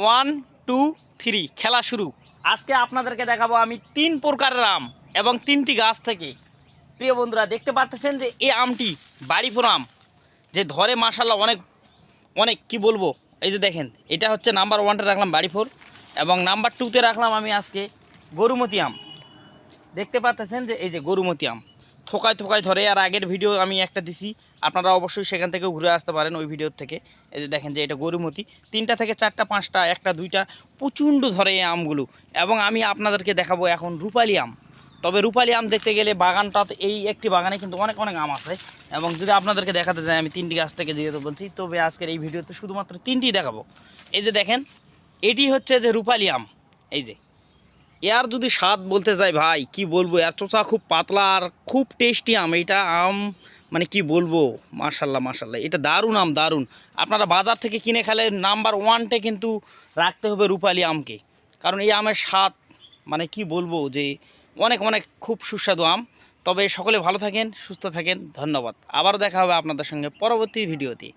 One two three খেলা শুরু। আজকে আপনাদেরকে দেখাবো আমি 3 প্রকারের আম এবং 3টি গাছ থেকে। প্রিয় বন্ধুরা, দেখতে পাচ্ছেন যে এই আমটি বাড়িপুর আম, যে ধরে মাশাল্লাহ অনেক অনেক কি বলবো। এই যে দেখেন, এটা হচ্ছে নাম্বার 1-তে রাখলাম বাড়িপুর এবং নাম্বার 2-তে রাখলাম আমি আজকে গরুমতি আম। দেখতে পাচ্ছেন যে এই যে গরুমতি আম থোকায় থোকায় ধরে। আর আগের ভিডিও আমি একটা দিছি, আপনারা অবশ্যই সেখান থেকে ঘুরে আসতে পারেন ওই ভিডিওর থেকে। এই যে দেখেন যে এটা গরুমতি, 3টা থেকে 4টা 5টা 1টা 2টা প্রচণ্ড ধরে এই আমগুলো। এবং আমি আপনাদেরকে দেখাবো এখন রূপালি আম। তবে রূপালি আম দেখতে গেলে বাগানটাতে এই একটি বাগানে কিন্তু অনেক অনেক আম আছে। এবং যদি আপনাদেরকে দেখাতে চাই আমি 3টি গাছ থেকে যেহেতু বলছি, তবে আজকের এই ভিডিওতে শুধুমাত্র 3টি দেখাবো। এই যে দেখেন, এটি হচ্ছে যে রূপালি আম। এই যে এর যদি স্বাদ বলতে যাই ভাই কি বলবো, এর চোচা খুব পাতলা আর খুব টেস্টি আম। এটা আম মানে কি বলবো, মাশাল্লাহ মাশাল্লাহ, এটা দারুণ আম, দারুণ। আপনারা বাজার থেকে কিনে খেলে নাম্বার 1-টে কিন্তু রাখতে হবে রূপালি আমকে, কারণ এই আমের স্বাদ মানে কি বলবো যে অনেক অনেক খুব সুস্বাদু আম। তবে সকলে ভালো থাকেন, সুস্থ থাকেন, ধন্যবাদ। আবারও দেখা হবে আপনাদের সঙ্গে পরবর্তী ভিডিওতে।